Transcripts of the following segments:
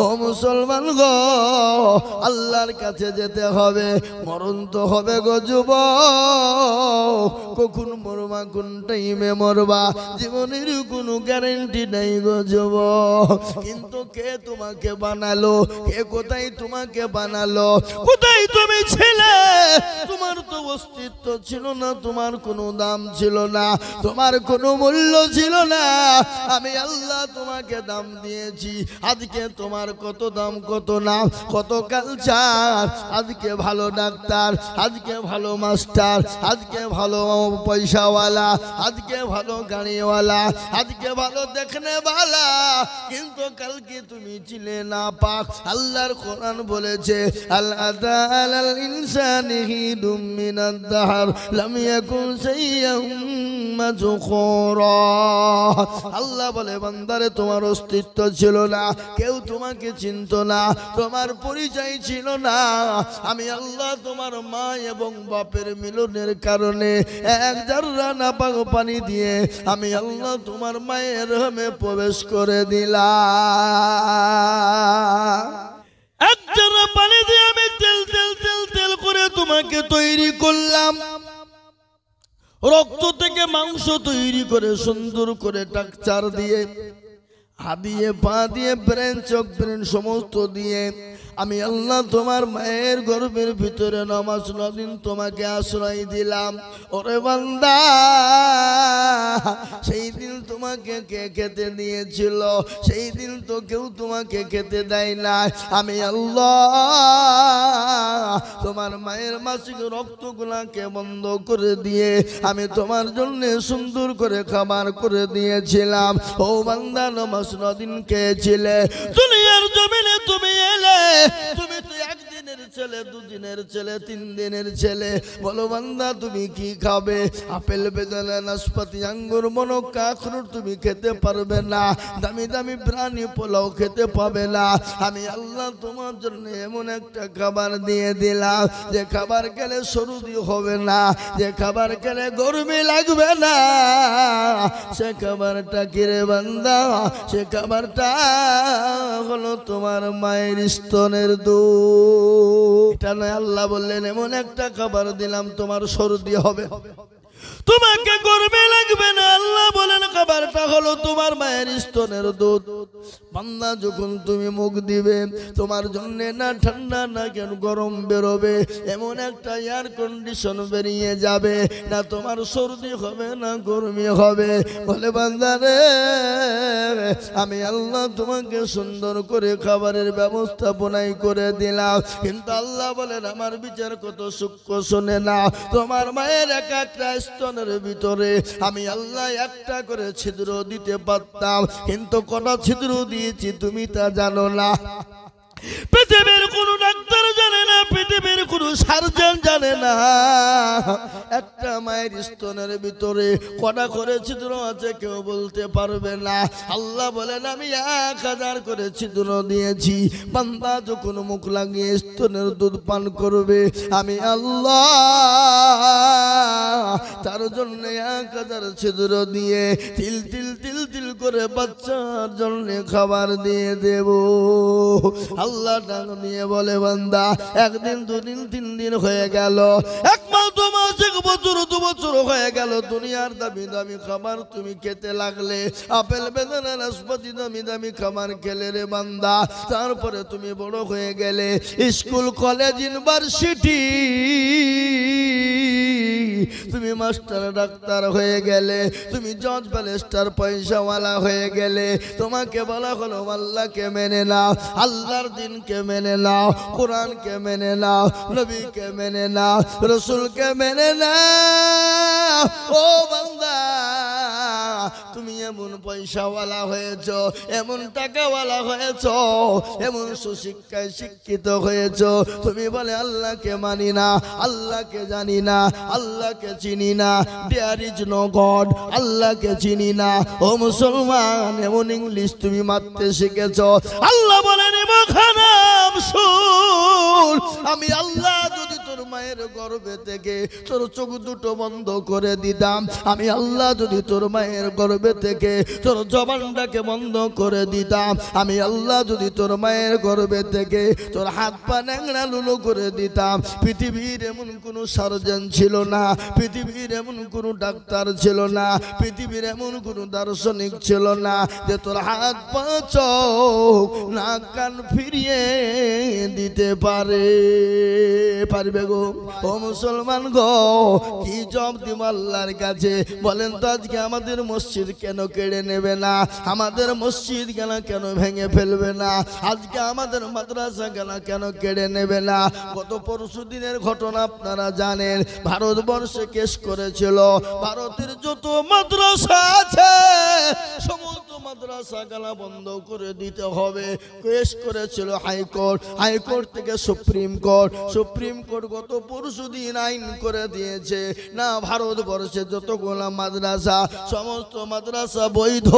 ও মুসলমান গো, আল্লাহর কাছে যেতে হবে, মরণ তো হবে গো যুবক। কখন মরবা, কোন টাইমে মরবা, জীবনের কোনো গ্যারান্টি নাই গো যুবক। কিন্তু কে তোমাকে বানালো, কে কোথায় তোমাকে বানালো, কোথায় তুমি ছিলে? তোমার তো অস্তিত্ব ছিল না, তোমার কোনো দাম ছিল না, তোমার কোনো মূল্য ছিল না। আমি আল্লাহ তোমাকে দাম দিয়েছি। আজকে তোমার কত দাম, কত নাম, কত কালচার। আজকে ভালো ডাক্তার, আজকে ভালো মাস্টার, আজকে ভালো পয়সাওয়ালা, আজকে ভালো গাড়িওয়ালা, আজকে ভালো দেখনেওয়ালা, কিন্তু কালকে তুমি ছিলে না পাক। আল্লাহর কোরআন বলেছে, আল্লাহ তাআলাল ইনসানি হিদুম মিনাদ দাহর লাম ইয়াকুন শাইয়্যান মাযকুরা। আল্লাহ বলে, বান্দারে তোমার অস্তিত্ব ছিল না, কেউ তোমাকে চিনত না, তোমার পরিচয় ছিল না। আমি আল্লাহ তোমার মা এবং বাপের মিলনের কারণে এক জাররা নাপাক পানি দিয়ে আমি আল্লাহ তোমার মায়ের রহমে প্রবেশ করে দিলাম। এক জাররা পানি দিয়ে আমি তেল তেল তেল তেল করে তোমাকে তৈরি করলাম। রক্ত থেকে মাংস তৈরি করে সুন্দর করে টাকচার দিয়ে, হাত দিয়ে, পা দিয়ে, ব্রেন, চোখ, ব্রেন সমস্ত দিয়ে আমি আল্লাহ তোমার মায়ের গর্ভের ভিতরে নামাজ নদিন তোমাকে আশ্রয় দিলাম। ওরে বান্দা, সেই দিন তোমাকে কে খেতে দিয়েছিল? সেই দিন তো কেউ তোমাকে খেতে দেয় না। আমি আল্লাহ তোমার মায়ের মাসিক রক্তগুলাকে বন্ধ করে দিয়ে আমি তোমার জন্য সুন্দর করে খাবার করে দিয়েছিলাম। ও বান্দা, নামাজ নদিন খেয়েছিলে, দুনিয়ার জমিনে তুমি এলে, তুমি তো একদিনের ছেলে, দুদিনের ছেলে, 3 দিনের ছেলে। বলো বান্দা, তুমি কি খাবে? আপেল, বেদানা, নাশপাতি, আঙ্গুর, মনক্কা, আখরোট তুমি খেতে পারবে না। দামি দামি প্রাণী পোলাও খেতে পাবে না। আমি আল্লাহ তোমার জন্য এমন একটা খাবার দিয়ে দিলাম যে খাবার খেলে সর্দি হবে না, যে খাবার খেলে গরমি লাগবে না। সে খাবারটা কিরে বান্দা? সে খাবারটা হলো তোমার মায়ের স্তনের দুধ। এটা নয়, আল্লাহ বললেন এমন একটা খাবার দিলাম তোমার সর্দি হবে, তোমাকে গরমে লাগবে না। আল্লাহ বলেন খাবারটা হলো তোমার মায়ের স্তনের দুধ। বান্দা, যখন তুমি মুখ দিবে তোমার জন্য না ঠান্ডা না কেন গরম বেরোবে, এমন একটা এয়ার কন্ডিশন বেরিয়ে যাবে, না তোমার সর্দি হবে না গরমি হবে। বলে বান্দা রে, আমি আল্লাহ তোমাকে সুন্দর করে খাবারের ব্যবস্থাপনাই করে দিলাম। কিন্তু আল্লাহ বলেন আমার বিচার কত সূক্ষ্ম, শোনে না। তোমার মায়ের এক একটা স্তনের ভিতরে আমি আল্লাহ একটা করে ছিদ্র দিতে পারতাম, কিন্তু কটা ছিদ্র দিয়েছি তুমি তা জানো না। পৃথিবীর কোন ডাক্তার জানে না, পৃথিবীর কোন সার্জন জানে না একটা মায়ের স্তনের ভিতরে কটা করে ছিদ্র আছে কেউ বলতে পারবে না। আল্লাহ বলেন আমি 1000 করে ছিদ্র দিয়েছি। বান্দা যখন মুখ লাগিয়ে স্তনের দুধ পান করবে আমি আল্লাহ তার জন্য 1000 ছিদ্র দিয়ে তিল তিল তিল তিল করে বাচ্চার জন্য খাবার দিয়ে দেব। আল্লাহ ডাক নিয়ে বলে বান্দা, একদিন, 2 দিন, 3 দিন হয়ে গেল, 1 মাস, 2 মাস, 1 বছর, 2 বছর হয়ে গেল, দুনিয়ার দামি দামি খাবার তুমি খেতে লাগলে, আপেল, বেদানা, নাশপাতি, দামি দামি খাবার খেলে রে বান্দা। তারপরে তুমি বড় হয়ে গেলে, স্কুল, কলেজ, ইউনিভার্সিটি, তুমি মাস্টার, ডাক্তার হয়ে গেলে, তুমি জজ, ব্যারিস্টার, পয়সাওয়ালা হয়ে গেলে। তোমাকে বলা হলো আল্লাহকে মেনে নাও, আল্লাহর দিনকে মেনে নাও, কোরআনকে মেনে নাও, নবীকে মেনে নাও, রসুলকে মেনে নাও। ও বান্দা, তুমি এমন পয়সাওয়ালা হয়েছ, এমন টাকাওয়ালা হয়েছ, এমন সুশিক্ষায় শিক্ষিত হয়েছ, তুমি বলে আল্লাহকে মানি না, আল্লাহকে জানি না, আল্লাহকে চিনি না, দেয়ার ইজ নো গড, আল্লাহকে চিনি না। ও মুসলমান, এমন ইংলিশ তুমি মারতে শিখেছ। আল্লাহ বলেন খারাপ শুন, আমি আল্লাহ যদি তোর মায়ের গর্ভে থেকে তোর চোখ দুটো বন্ধ করে দিতাম, আমি আল্লাহ যদি তোর মায়ের গর্ভে থেকে তোর জবানটাকে বন্ধ করে দিতাম, আমি আল্লাহ যদি তোর মায়ের গর্ভে থেকে তোর হাত পা ন্যাংরা লুলো করে দিতাম, পৃথিবীর এমন কোনো সার্জন ছিল না, পৃথিবীর এমন কোনো ডাক্তার ছিল না, পৃথিবীর এমন কোনো দার্শনিক ছিল না যে তোর হাত পা চোখ নাক কান ফিরিয়ে দিতে পারবে গো। ও মুসলমান গো, কি জব দিব আল্লাহর কাছে বলেন তো? আজকে আমাদের মসজিদ কেন কেড়ে নেবে না? আমাদের মসজিদ কেন ভেঙে ফেলবে না? আজকে আমাদের মাদ্রাসা কেন কেড়ে নেবে না? গত পরশু দিনের ঘটনা আপনারা জানেন, ভারতবর্ষে কেস করেছিল ভারতের যত মাদ্রাসা আছে সমস্ত মাদ্রাসা বন্ধ করে দিতে হবে। কেস করেছিল হাইকোর্ট, হাইকোর্ট থেকে সুপ্রিম কোর্ট, সুপ্রিম কোর্ট গত পরশু দিন আইন করে দিয়েছে না, ভারতবর্ষে যতগুলো মাদ্রাসা সমস্ত মাদ্রাসা বৈধ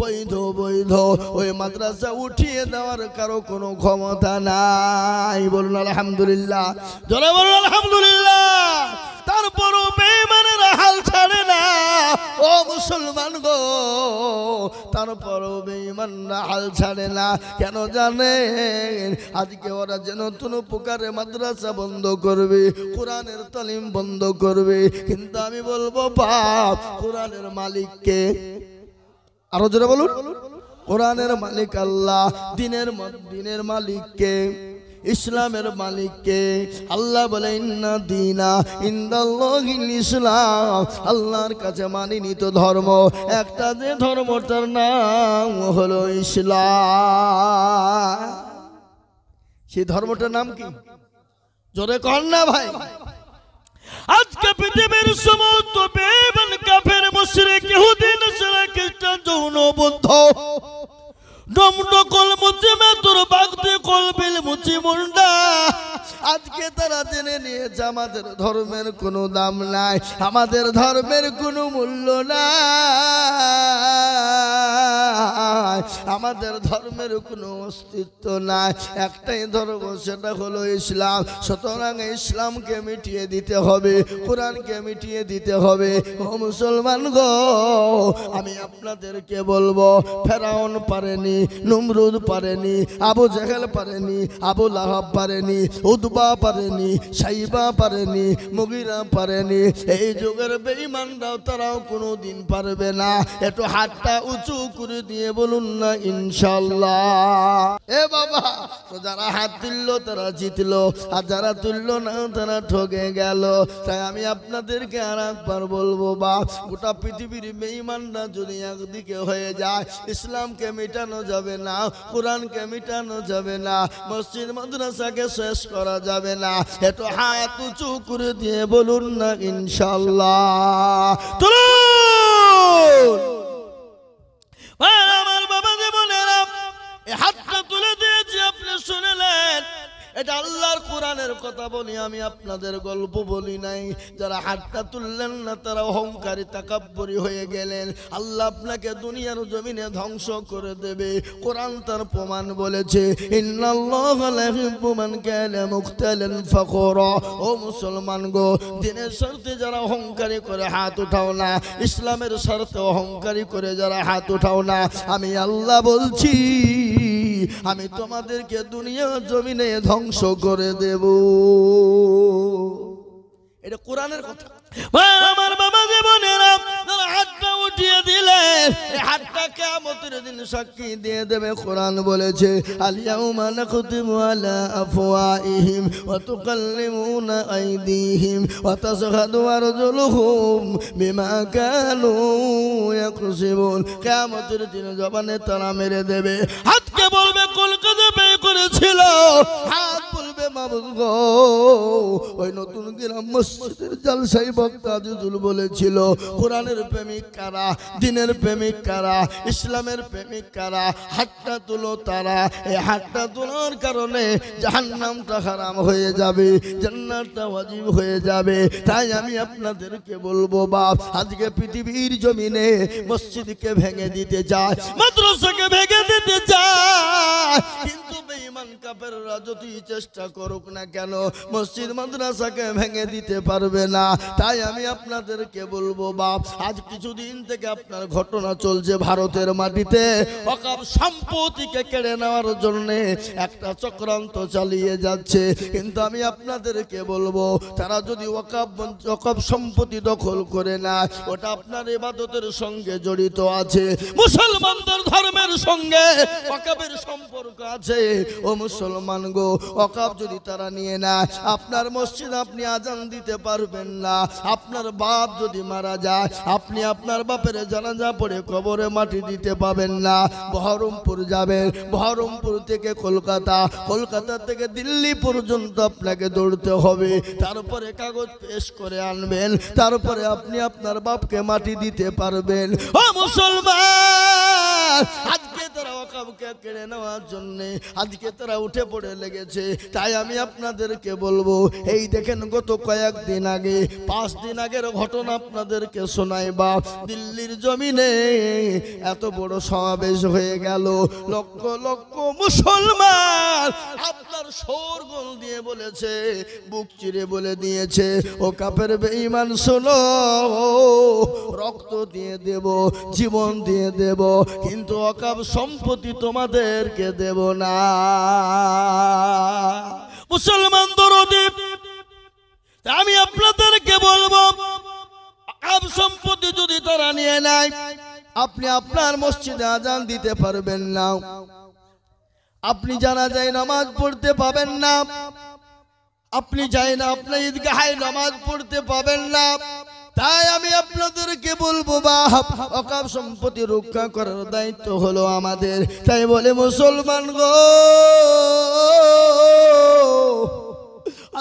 বৈধ বৈধ। ওই মাদ্রাসা উঠিয়ে দেওয়ার কারো কোনো ক্ষমতা নাই। বলুন আলহামদুলিল্লাহ, জোরে বলুন আলহামদুলিল্লাহ। তারপরও বেঈমানেরা হাল ছাড়ে না। ও মুসলমান গো, তারপরও বেঈমানরা হাল ছাড়ে না। কেন জানেন? আজকে ওরা যে নতুন প্রকারে মাদ্রাসা বন্ধ করবে, কোরআনের তালিম বন্ধ করবে, কিন্তু আমি বলবো বাপ, কোরআনের মালিককে আরো জোরে বলুন, কোরআনের মালিক আল্লাহ, দিনের মালিককে, ইসলামের মালিককে। আল্লাহ বলে ইন্না দীনা ইনদাল্লাহিল ইসলাম, আল্লাহর কাছে মানিনীত ধর্ম একটা, যে ধর্মটার নাম হলো ইসলাম। সেই ধর্মটার নাম কি? জোরে কর না ভাই। আজকে পৃথিবীর সমস্ত বেঈমান কাফের মুশরিক ইহুদি নাসারা খ্রিস্টান যৌন বৌদ্ধ ডমডকল মুচিমে তোর বাগতে কলবিল মুচি মুন্ডা, আজকে তারা জেনে নিয়েছে আমাদের ধর্মের কোনো দাম নাই, আমাদের ধর্মের কোনো মূল্য নাই, আমাদের ধর্মের কোনো অস্তিত্ব নাই। একটাই ধর্ম, সেটা হলো ইসলাম। সুতরাং ইসলামকে মিটিয়ে দিতে হবে, কোরআনকে মিটিয়ে দিতে হবে। ও মুসলমান গো, আমি আপনাদেরকে বলবো, ফেরাউন পারেনি, নমরুদ পারেনি, আবু জেহেল পারেনি, আবু লাহাব পারেনি, উতবা পারেনি, সাইবা পারেনি, মুগিরা পারেনি। এই যুগের বেঈমানরাও তারাও কোনোদিন পারবে না। একটু হাতটা উঁচু করে দিয়ে বলুন না ইনশাআল্লাহ। এ বাবা, তো যারা হাত তুলল তারা জিতলো, আর যারা তুলল না তারা ঠকে গেল। তাই আমি আপনাদেরকে আর একবার বলবো, বা গোটা পৃথিবীর বেঈমানরা যদি একদিকে হয়ে যায়, ইসলামকে মেটানো যাবে না, কোরআনকে মেটানো যাবে না, মসজিদ মাদ্রাসাকে শেষ করা যাবে না। একটু হাত উঁচু করে দিয়ে বলুন না ইনশাআল্লাহ। তুলুন আমার বাবা জীবনেরা, এই হাতটা তুলে দিয়েছি, আপনি শুনলেন। এটা আল্লাহর কোরআনের কথা বলি, আমি আপনাদের গল্প বলি নাই। যারা হাতটা তুললেন না তারা অহংকারী তাকাব্বুরি হয়ে গেলেন। আল্লাহ আপনাকে দুনিয়ার জমিনে ধ্বংস করে দেবে। কোরআন তার প্রমাণ বলেছে, ইন্নাল্লাহা লা ইউহিব্বু মান কানা মুখতালান ফাখুরা। ও মুসলমান গো, দিনের স্বার্থে যারা অহংকারী করে হাত উঠাও না, ইসলামের স্বার্থে অহংকারী করে যারা হাত উঠাও না, আমি আল্লাহ বলছি, আমি তোমাদেরকে দুনিয়ার জমিনে ধ্বংস করে দেব। এটা কোরআনের কথা। আমার বাবা জীবনেরা, হাতটা উঠিয়ে দিলেন, এই হাতটা কিয়ামতের দিন সাক্ষী দিয়ে দেবে। কোরআন বলেছে, আল ইয়াউমা নাখতিমু আলা আফওয়াহিহিম ওয়া তুকাল্লিমুনা আইদিহিম ওয়া তাশহাদু আরজুলুহুম বিমা কানু ইয়াকসিবুন। কিয়ামতের দিন জবানে তারা মেরে দেবে, হাতকে বলবে কলকাতা ব্যয় করেছিল, হাত বলবে মাবুদ গো, ওই নতুন গ্রাম মসজিদের জালসাই বক্তা আজিজুল বলেছিল, কোরআনের প্রেমিক কারা, দিনের প্রেমিক কারা, ইসলামের প্রেমিক কারা, হাতটা তুলো তারা। এই হাতটা তোলার কারণে জাহান্নামটা হারাম হয়ে যাবে, জান্নাতটা ওয়াজিব হয়ে যাবে। তাই আমি আপনাদেরকে বলবো, বাপ, আজকে পৃথিবীর জমিনে মসজিদকে ভেঙে দিতে যায়, মাদ্রাসাকে ভেঙে দিতে যায়, কিন্তু বেঈমান কাফেররা যতই চেষ্টা করুক না কেন মসজিদ মাদ্রাসাকে ভেঙে দিতে পারবে না। তাই আমি আপনাদেরকে বলবো বাপ, আজ কিছুদিন থেকে আপনার ঘটনা চলছে ভারতের মাটিতে ওয়াকফ সম্পত্তিকে কেড়ে নেওয়ার জন্য একটা চক্রান্ত চালিয়ে যাচ্ছে। কিন্তু আমি আপনাদেরকে বলবো, তারা যদি ওয়াকফ সম্পত্তি দখল করে না, ওটা আপনার ইবাদতের সঙ্গে জড়িত আছে, মুসলমানদের ধর্মের সঙ্গে ওয়াকফের সম্পর্ক আছে। ও মুসলমান গো, ওয়াকফ যদি তারা নিয়ে না, আপনার মসজিদ আপনি আজান দিতে পারবেন না। আপনার বাপ যদি মারা যায়, আপনি আপনার বাপের জানাজা পড়ে কবরে মাটি দিতে পাবেন না। বহরমপুর যাবেন, বহরমপুর থেকে কলকাতা, কলকাতা থেকে দিল্লি পর্যন্ত আপনাকে দৌড়তে হবে। তারপরে কাগজ পেশ করে আনবেন, তারপরে আপনি আপনার বাপকে মাটি দিতে পারবেন। ও মুসলমান, আজকে তারা ওয়াকফকে কেড়ে নেওয়ার জন্য আজকে তারা উঠে পড়ে লেগেছে। তাই আমি আপনাদেরকে বলবো, এই দেখেন গত কয়েকদিন আগে, 5 দিন আগের ঘটনা আপনাদেরকে শোনাই বাপ। দিল্লির জমিনে এত বড় সমাবেশ হয়ে গেল, লক্ষ লক্ষ মুসলমান আপনার শোরগোল দিয়ে বলেছে, বুক চিরে বলে দিয়েছে, ও কাফের বেঈমান শোনো, রক্ত দিয়ে দেব, জীবন দিয়ে দেব, কিন্তু ওয়াকফ সম্পত্তি তোমাদেরকে দেব না। মুসলমান দরদি, আমি আপনাদেরকে বলবো, ওয়াকফ সম্পত্তি যদি তারা নিয়ে নেয়, আপনি আপনার মসজিদে আজান দিতে পারবেন না, আপনি জানাজায় নামাজ পড়তে পাবেন না, আপনি যাই না আপনার ঈদগাহে নামাজ পড়তে পাবেন না। তাই আমি আপনাদেরকে বলবো বাপ, ওয়াকফ সম্পত্তি রক্ষা করার দায়িত্ব হলো আমাদের। তাই বলে মুসলমান গো,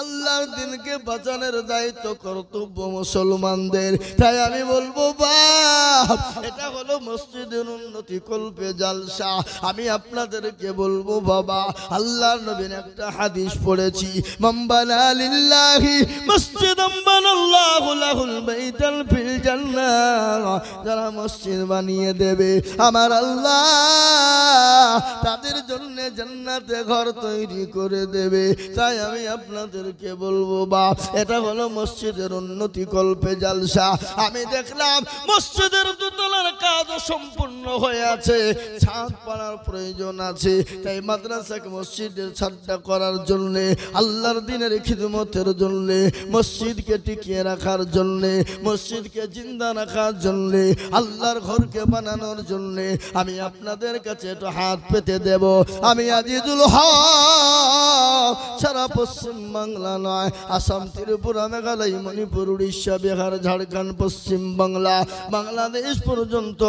আল্লাহর দিনকে বাঁচানোর দায়িত্ব কর্তব্য মুসলমানদের। তাই আমি বলবো বাপ, এটা হলো মসজিদের উন্নতি কল্পে জালসা। আমি আপনাদেরকে বলবো বাবা, আল্লাহর নবীর একটা হাদিস পড়েছি, মান বানা লিল্লাহি মসজিদান বানাল্লাহু লাহুল বাইতাল ফিল জান্নাহ। যারা মসজিদ বানিয়ে দেবে আমার আল্লাহ তাদের জন্য জান্নাতে ঘর তৈরি করে দেবে। তাই আমি আপনাদেরকে বলবো বাপ, এটা হলো মসজিদের উন্নতি কল্পে জালসা। আমি দেখলাম মসজিদের দোতলার কাজ সম্পূর্ণ হয়ে আছে, ছাদ পাড়ার প্রয়োজন আছে। তাই মাদ্রাসাকে মসজিদের ছাদটা করার জন্য, আল্লাহর দিনের খিদমতের জন্য, মসজিদকে টিকিয়ে রাখার জন্য, মসজিদকে জিন্দা রাখার জন্য, আল্লাহর ঘরকে বানানোর জন্য আমি আপনাদের কাছে একটু হাত পেতে দেব। আমি আজিজুল হক সারা পশ্চিম বাংলা নয়, আসাম, ত্রিপুরা, মেঘালয়, মণিপুর, উড়িষ্যা, বিহার, ঝাড়খণ্ড, পশ্চিম বাংলা, বাংলাদেশ পর্যন্ত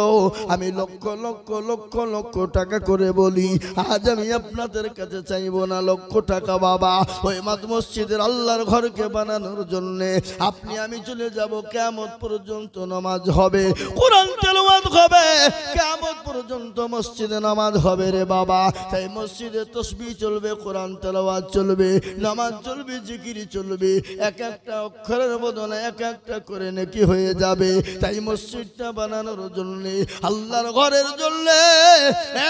আমি লক্ষ লক্ষ লক্ষ লক্ষ টাকা করে বলি। আজ আমি আপনাদের কাছে চাইবো না লক্ষ টাকা বাবা, ওই মাদ মসজিদের আল্লাহর ঘরকে বানানোর জন্য আপনি আমি চলে যাব, কিয়ামত পর্যন্ত নামাজ হবে, কোরআন তেলাওয়াত হবে, কিয়ামত পর্যন্ত মসজিদে নামাজ হবে রে বাবা। তাই মসজিদে তাসবিহ চলবে, কোরআন তেলাওয়াত চলবে, নামাজ চলবে, জিকির চলবে, এক একটা অক্ষরের বদলে এক একটা করে নেকি হয়ে যাবে। তাই মসজিদটা বানানোর জন্য, আল্লাহর ঘরের জন্য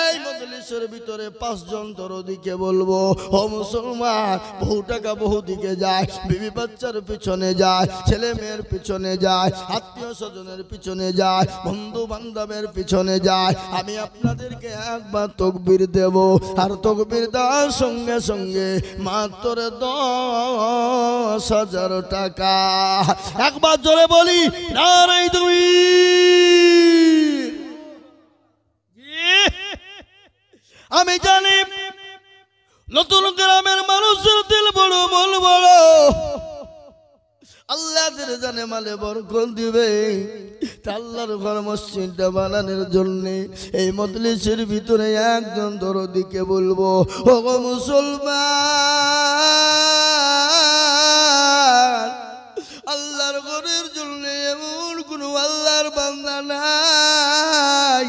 এই মজলিসের ভিতরে 5 জন দরদিকে বলবো, ও মুসলমান, বহু টাকা বহু দিকে যায়, বিবি বাচ্চার পিছনে যায়, ছেলে মেয়ের পিছনে যায়, আত্মীয় স্বজনের পিছনে যায়, বন্ধু বান্ধবের পিছনে যায়। আমি আপনাদেরকে একবার তাকবীর দেব, আর তাকবীর দেওয়ার সঙ্গে সঙ্গে মাত্র 10,000 টাকা। একবার জোরে বলি নারে তাকবীর। আমি জানি নতুন গ্রামের মানুষের দিল বড়, মন বড়, আল্লাহ জানে মালে বরকত দিবে। আল্লাহর ঘর মসজিদটা বানানোর জন্য এই মজলিসের ভিতরে একজন দরদিকে বলবো, ও গো মুসলমান, আল্লাহর ঘরের জন্য এমন কোন আল্লাহর বান্দা নাই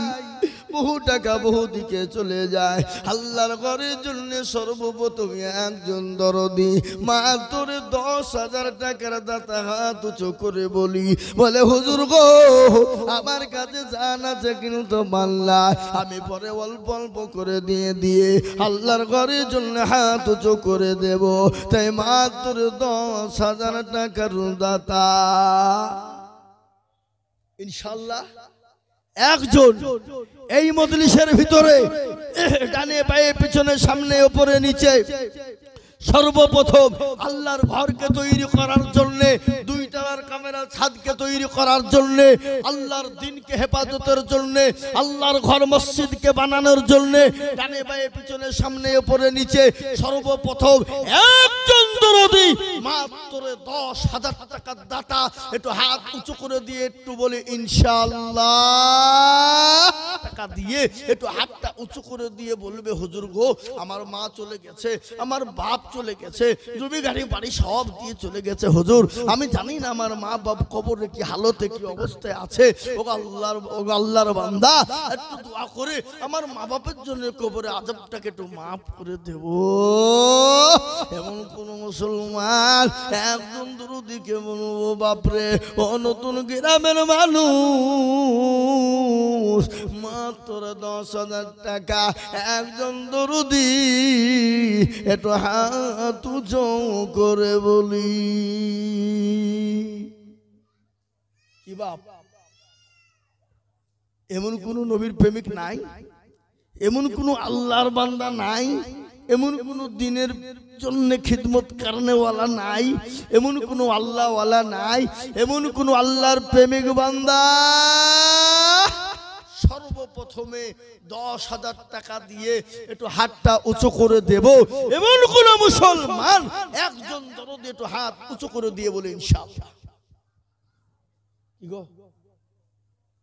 বহু টাকা বহু দিকে চলে যায়। আল্লাহর ঘরের জন্য সর্বপ্রথম একজন দরদি মাত্র 10,000 টাকার দাতা হাত উঁচু করে বলি, বলে হুজুর গো আমার কাছে জান আছে কিন্তু মাল্লা, আমি পরে অল্প অল্প করে দিয়ে আল্লাহর ঘরের জন্য হাত উঁচু করে দেব। তাই মাত্র 10,000 টাকার দাতা ইনশাআল্লাহ একজন এই মজলিসের ভিতরে ডানে বাঁয়ে পিছনে সামনে উপরে নিচে সর্বপ্রথম আল্লাহর ঘরকে তৈরি করার জন্য, 2 তলার ক্যামেরা ছাদকে তৈরি করার জন্য, আল্লাহর দ্বীনকে হেফাজতের জন্য, আল্লাহর ঘর মসজিদকে বানানোর জন্য ডানে বাঁয়ে পিছনে সামনে উপরে নিচে সর্বপ্রথম একজন দরদি মাত্র 10,000 টাকার দাতা। একটু হাত উঁচু করে দিয়ে একটু বলি ইনশাআল্লাহ। টাকা দিয়ে একটু হাতটা উঁচু করে দিয়ে বলবে হুজুর গো আমার মা চলে গেছে, আমার বাপ চলে গেছে, জমি গাড়ি বাড়ি সব দিয়ে চলে গেছে হুজুর, আমি জানি না আমার মা বাপ কবরে কি হালতে কি অবস্থায় আছে। ও আল্লাহর বান্দা একটু দোয়া করে আমার মা বাপের জন্য কবরে আযাবটাকে একটু মাফ করে দেব। এমন কোন মুসলমান একজন দরদিকে বলবো বাপরে ও নতুন গ্রামের মানুষ মাত্র 10,000 টাকা একজন দরদি একটু হাত উঁচু করে বলি কি বাপ এমন কোন নবীর প্রেমিক নাই, এমন কোন আল্লাহর বান্দা নাই, এমন কোন দিনের জন্য খিদমত কারণেওয়ালা নাই, এমন কোন আল্লাহওয়ালা নাই, এমন কোন আল্লাহর প্রেমিক বান্দা সর্বপ্রথমে 10,000 টাকা দিয়ে একটু হাতটা উঁচু করে দেব এমন কোন মুসলমান একজন দরদি একটু হাত উঁচু করে দিয়ে বলে ইনশাআল্লাহ। কি গো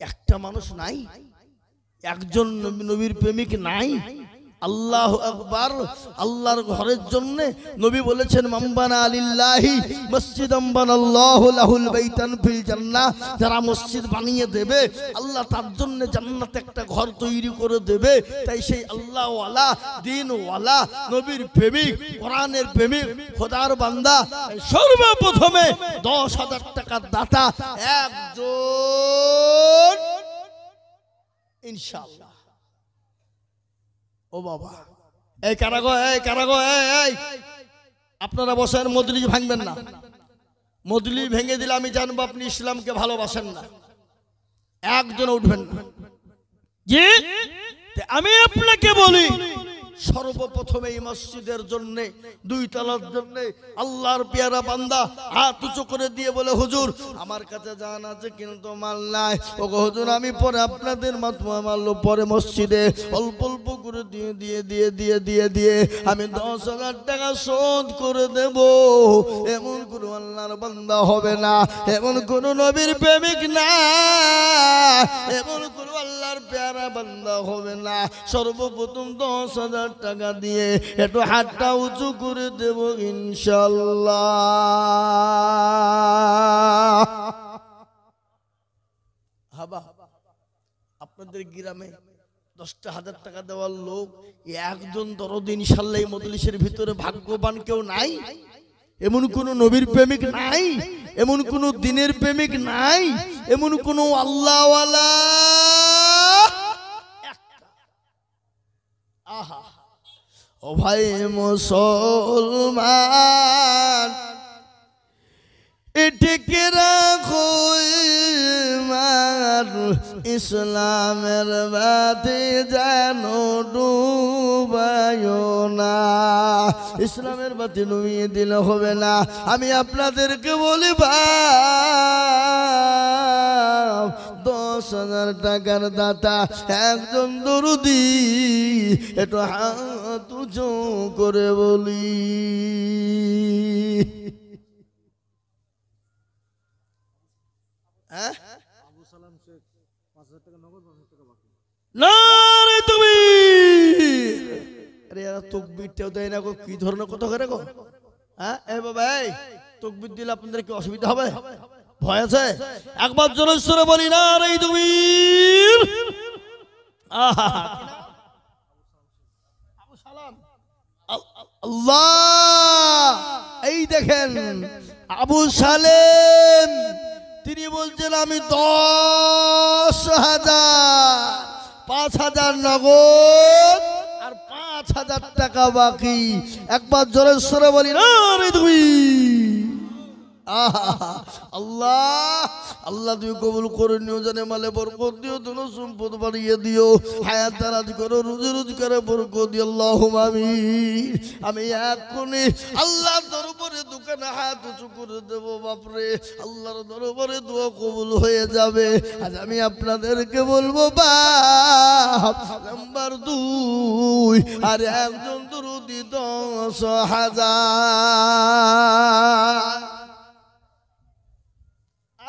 একটা মানুষ নাই, একজন নবীর প্রেমিক নাই? আল্লাহু আকবার। আল্লাহর ঘরের জন্য নবী বলেছেন মামবানা লিল্লাহি মসজিদাম বানাল্লাহু লাহুল বাইতান ফিল জান্নাহ, যারা মসজিদ বানিয়ে দেবে আল্লাহ তার জন্য জান্নাতে একটা ঘর তৈরি করে দেবে। তাই সেই আল্লাহ ওয়ালা দ্বীন ওয়ালা নবীর প্রেমিক কোরআনের প্রেমিক খোদার বান্দা সর্বপ্রথমে 10,000 টাকার দাতা একজন ইনশাআল্লাহ। ও বাবা এই কারাগো এই আপনারা বসেন, মজলিস ভাঙবেন না। মজলিস ভেঙে দিলে আমি জানবো আপনি ইসলামকে ভালোবাসেন না। একজন উঠবেন না। জি আমি আপনাকে বলি সর্বপ্রথমে এই মসজিদের জন্য 2 তলার জন্য আল্লাহর পেয়ারা বান্দা হাত উঁচু করে দিয়ে বলে হুজুর আমার কাছে জান আছে কিন্তু মাল নাই। ও হুজুর আমি পরে আপনাদের মারলো পরে মসজিদে অল্প অল্প করে দিয়ে আমি 10,000 টাকা শোধ করে দেব। এমন কোন আল্লাহর বান্দা হবে না, এমন কোন নবীর প্রেমিক না, এমন কোন আল্লাহর পেয়ারা বান্দা হবে না। সর্বপ্রথম 10,000 টাকা দিয়ে একটু হাতটা উঁচু করে দেব ইনশাআল্লাহ। হাবা আপনাদের গ্রামে 10,000 টাকা দেওয়ার লোক একজন দরদ ইনশাআল্লাহ এই মজলিসের ভিতরে ভাগ্যবান কেউ নাই? এমন কোন নবীর প্রেমিক নাই, এমন কোন দ্বীনের প্রেমিক নাই, এমন কোন আল্লাহওয়ালা আহা। ও ভাই মুসলমান এটিকে রাখো ইসলামের বাতি যেন ডুবায়ো না। ইসলামের বাতি ডুবিয়ে দিলে হবে না। আমি আপনাদেরকে বলি বাপ 10,000 টাকার দাতা একজন দরদি একটু হাত উঁচু করে বলি হ্যাঁ তকবীরটাও দেয় না গো, কি ধরনের কথা করে গো? হ্যাঁ এ বাবা এই তকবীর দিলে আপনাদের কি অসুবিধা হবে? ভয় আছে? একবার জোরে বলি না রে তকবীর। আহা আল্লাহ, এই দেখেন আবু সালেম তিনি বলছেন আমি 10,000, 5,000 নগদ আর 5,000 টাকা বাকি। একবার জোরে সরে বলি না রে তুমি। আল্লাহ আল্লাহ তুমি কবুল করে নিও, জানে মালে বরকত দিও, ধন সম্পদ বাড়িয়ে দিও, হায়াত দারাজ করো, রুজি রোজগারে বরকত দিও, আল্লাহুম্মা আমিন। আমি এখনই আল্লাহর দরবারে দোকানে হাত উঁচু করে দেব বাপরে, আল্লাহর দরবারে দোয়া কবুল হয়ে যাবে। আজ আমি আপনাদেরকে বলবো বাপ নাম্বার 2 আর একজন দরুদি 10,000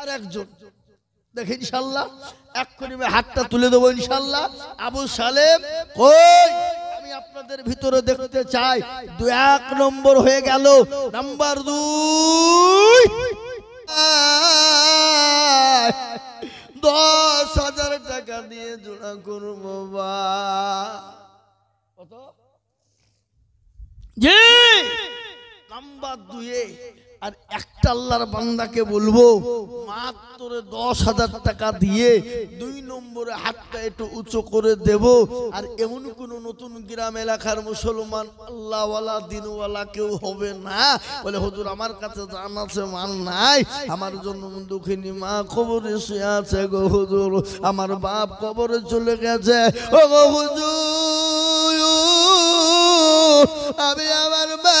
আর একজন দেখে ইনশাআল্লাহ এক্ষুনি হাতটা তুলে দেবো ইনশাআল্লাহ। আবু সালেম কই আমি আপনাদের ভিতরে দেখতে চাই। 1 নম্বর হয়ে গেল, নাম্বার 2 10,000 টাকা দিয়ে জোড়া করবো বা কত জি নাম্বার 2 আর একটা আল্লাহর বান্দাকে বলবো মাত্র 10,000 টাকা দিয়ে 2 নম্বরে হাতটা একটু উঁচু করে দেব। আর এমন কোন নতুন গ্রাম এলাকার মুসলমান আল্লাহওয়ালা দিনওয়ালা কেউ হবে না বলে হুজুর আমার কাছে জান আছে মান নাই, আমার জন্য দুঃখিনী মা কবরে শুয়ে আছে গো হুজুর, আমার বাপ কবরে চলে গেছে ও গো হুজুর, আমি আমার মা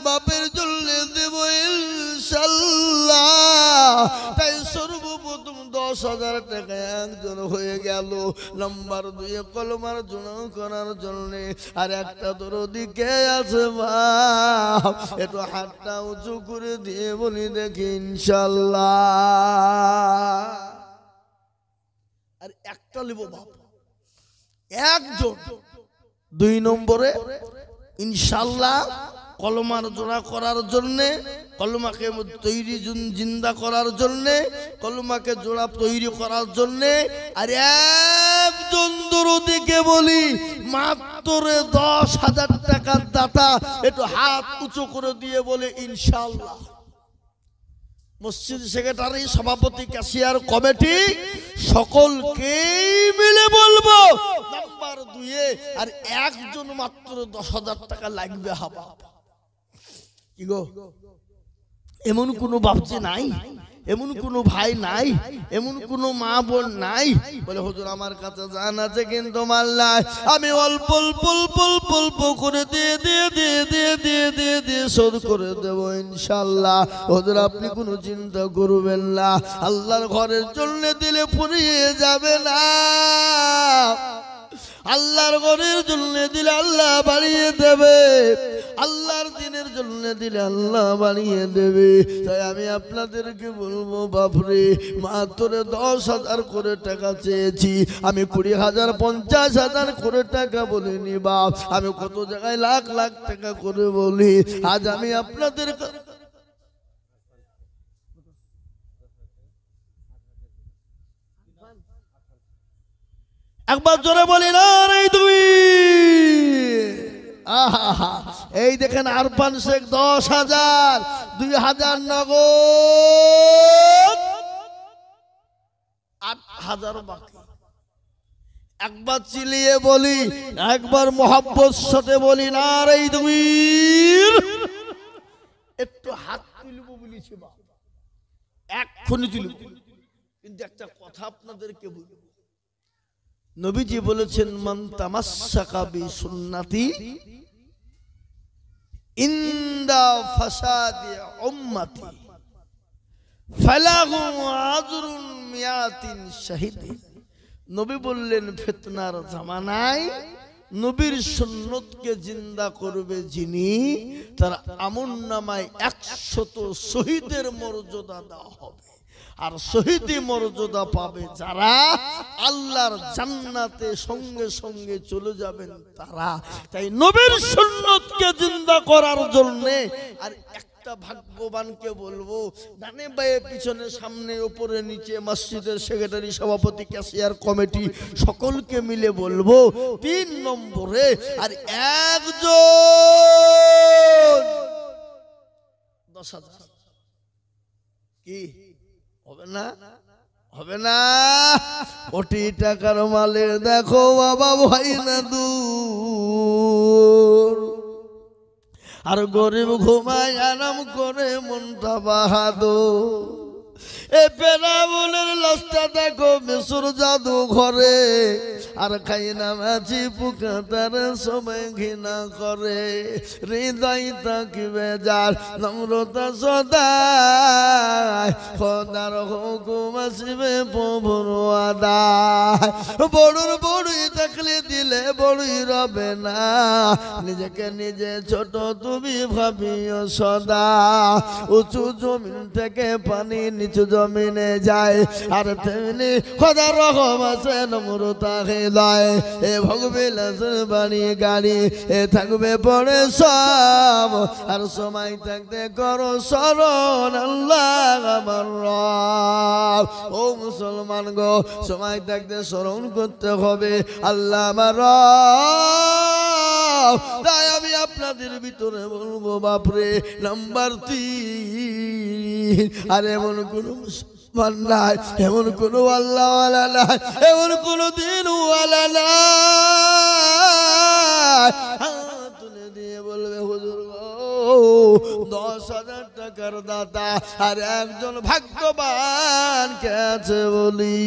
বাপের জন্য দেব ইনশাআল্লাহ। তাই সর্বপ্রথম 10,000 টাকা একজন হয়ে গেল। নাম্বার 2 কলমার জন্য করার জন্য আর একটা দরদি কে আছে বাপ একটু হাতটা উঁচু করে দিয়ে বলি দেখি ইনশাআল্লাহ। আর একটা লিব বাপ একজন 2 নম্বরে ইনশাআল্লাহ কলমার জোড়া করার জন্য, কলমাকে তৈরি জিন্দা করার জন্য, কলমাকে জোড়া তৈরি করার জন্য। আর একজন দরদিকে বলি মাত্র 10,000 টাকার দাতা একটু হাত উঁচু করে দিয়ে বলে ইনশাআল্লাহ। মসজিদ সেক্রেটারি, সভাপতি, ক্যাশিয়ার, কমিটি সকলকে মিলে বলবো নাম্বার 2 আর একজন মাত্র 10,000 টাকা লাগবে। হাবা কি গো এমন কোন বাপজি নাই, এমন কোন ভাই নাই, এমন কোন মা বোন নাই বলে হুজুর আমার কাছে জান আছে কিন্তু মাল নাই, আমি অল্প অল্প অল্প অল্প অল্প করে দিয়ে দিয়ে দিয়ে দিয়ে দিয়ে দিয়ে দিয়ে শোধ করে দেবো ইনশাআল্লাহ। হুজুর আপনি কোনো চিন্তা করবেন না, আল্লাহর ঘরের জন্য দিলে ফুরিয়ে যাবে না, আল্লাহর ঘরের জন্য দিলে আল্লাহ বাড়িয়ে দেবে, আল্লাহর দিনের জন্য দিলে আল্লাহ বাড়িয়ে দেবে। তাই আমি আপনাদেরকে বলবো বাপরে মাত্র 10,000 করে টাকা চেয়েছি, আমি 20,000 50,000 করে টাকা বলিনি বাপ, আমি কত জায়গায় লাখ লাখ টাকা করে বলি। আজ আমি আপনাদের একবার জোরে বলি না রে তুই। এই দেখেন আরফান শেখ 10,000, 2,000 নগদ, 8,000 বাকি। একবার চিলিয়ে বলি, একবার মোহাব্বত সাথে বলি না রে তুই। একটু হাত তুলবো বলেছি বা এক্ষুনি তুলব, কিন্তু একটা কথা আপনাদেরকে বলবো। নবীজি বলেছেন মান তামাসসাকা বিসুন্নতি ইনদা ফাসাদি উম্মতি ফালাহু আজরুন মিয়াতিন শাহিদিন। নবী বললেন ফিতনার জামানায় নবীর সুন্নতকে জিন্দা করবে যিনি, তার আমলনামায় 100 শহীদের মর্যাদা দেওয়া হবে। আর শহীদি মর্যাদা পাবে যারা আল্লাহর জান্নাতে সঙ্গে সঙ্গে চলে যাবেন তারা। তাই নবীর সুন্নতকে জিন্দা করার জন্য আর একটা একটা ভাগ্যবানকে বলবো, ডানে বায়ে পিছনে সামনে উপরে নিচে মসজিদের সেক্রেটারি সভাপতি ক্যাশিয়ার কমিটি সকলকে মিলে বলবো 3 নম্বরে আর একজন 10,000 কি হবে না? হবে না? কোটি টাকার মালের দেখো বাবা ভাই না দূর, আর গরিব ঘুমায় আরাম করে মনটা বাহাদুর। এ পেরাবনের লাশটা দেখো মিশর জাদু ঘরে, আর খাই না মাছি পোকা তার সময় ঘৃণা করে। হৃদয় তাকিবে যার নম্রতা সদায়, খোদার হুকুম আসিবে প্রভুর আদায়। বড়ুর বড়ুই থাকলে দিলে বড়ুই রবে না, নিজেকে নিজে ছোট তুমি ভাবিও সদা। উঁচু জমিন থেকে পানি নিচু জমিনে যায়, আর তেমনি খোদার রহম আছে নম্রতা হৃদয়। এ ভগবিলাসের বাড়ি গাড়ি এ থাকবে পরে সব, আর সময় থাকতে করো স্মরণ আল্লাহ আমার রব। ও মুসলমান গো, সময় থাকতে স্মরণ করতে হবে আল্লাহ আমার রব। তাই আমি আপনাদের ভিতরে বলবো বাপরে নাম্বার 3, আর এমন কোন মুসলমান নাই, এমন কোন আল্লাহওয়ালা নাই, এমন কোন দিনওয়ালা নাই তুলে দিয়ে বলবে হুজুর গো 10,000 টাকার দাতা আর একজন ভাগ্যবান কে আছে বলি।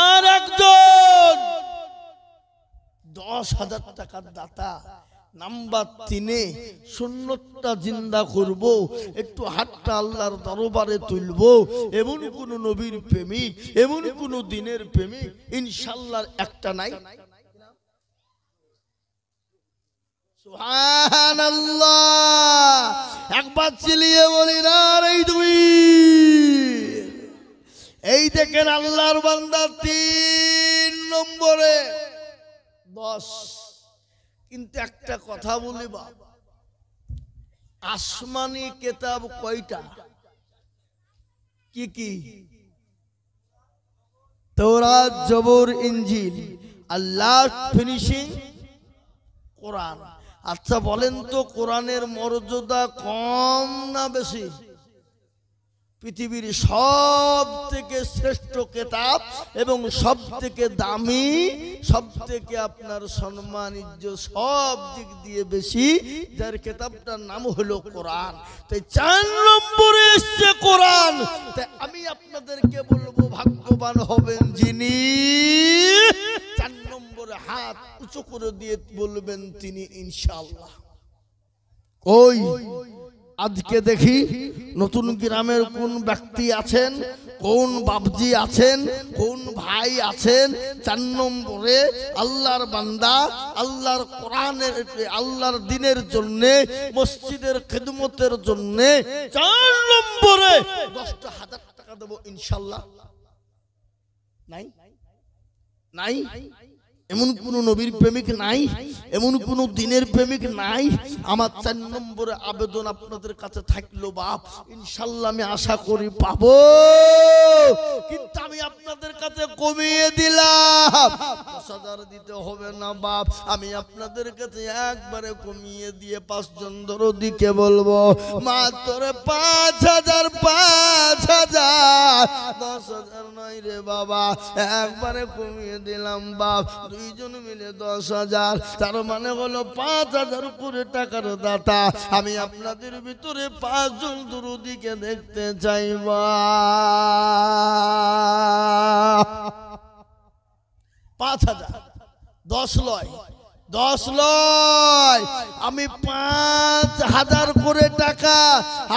আর একজন 10,000 টাকার দাতা নাম্বার 3, সুন্নতটা জিন্দা করব, একটু হাতটা আল্লাহর দরবারে তুলব। এমন কোন নবীর প্রেমিক, এমন কোন দিনের প্রেমিক ইনশাআল্লাহ একটা নাই। সুবহানাল্লাহ, একবার চিলিয়ে বলি না রে তুই। এই দেখেন আল্লাহর বান্দা 3 নম্বরে 10। কিন্তু একটা কথা বলি বাপ, আসমানি কিতাব কয়টা? কি কি? তাওরাত, জবর, ইনজিল, আর লাস্ট ফিনিশিং কোরআন। আচ্ছা বলেন তো কোরআনের মর্যাদা কম না বেশি? পৃথিবীর সব থেকে শ্রেষ্ঠ কিতাব এবং সব থেকে দামি, সব থেকে আপনার সম্মান ইজ্জত সব দিক দিয়ে বেশি, যার কিতাবটার নাম হলো কোরআন। তাই 4 নম্বরে এসছে কোরআন। তাই আমি আপনাদেরকে বলবো ভাগ্যবান হবেন যিনি 4 নম্বরে হাত উঁচু করে দিয়ে বলবেন তিনি ইনশাআল্লাহ। ওই আজকে দেখি নতুন গ্রামের কোন ব্যক্তি আছেন, কোন বাবজি আছেন, কোন ভাই আছেন 4 নম্বরে আল্লাহর বান্দা, আল্লাহর কোরআনের, আল্লাহর দ্বীনের জন্য, মসজিদের খিদমতের জন্য 4 নম্বরে 10,000 টাকা দেব ইনশাআল্লাহ? নাই? নাই? এমন কোন নবীর প্রেমিক নাই, এমন কোন দিনের প্রেমিক নাই? আমার 4 নম্বরে আবেদন আপনাদের কাছে থাকলো বাপ, ইনশাআল্লাহ আমি আশা করি পাবো। কিন্তু আমি আপনাদের কাছে কমিয়ে দিলাম, 10,000 দিতে হবে না বাপ। আমি আপনাদের কাছে একবারে কমিয়ে দিয়ে 5 জন দরদিকে বলবো মাত্র 5,000, 5,000, 10,000 নয় রে বাবা, একবারে কমিয়ে দিলাম বাপ। 2 জন মিলে 10,000, তার মানে হলো 5,000 করে টাকার দাতা। আমি আপনাদের ভিতরে 5 জন দরদিকে দেখতে চাইবা। 5,000, 10 লয়, 10 লয়, আমি 5,000 করে টাকা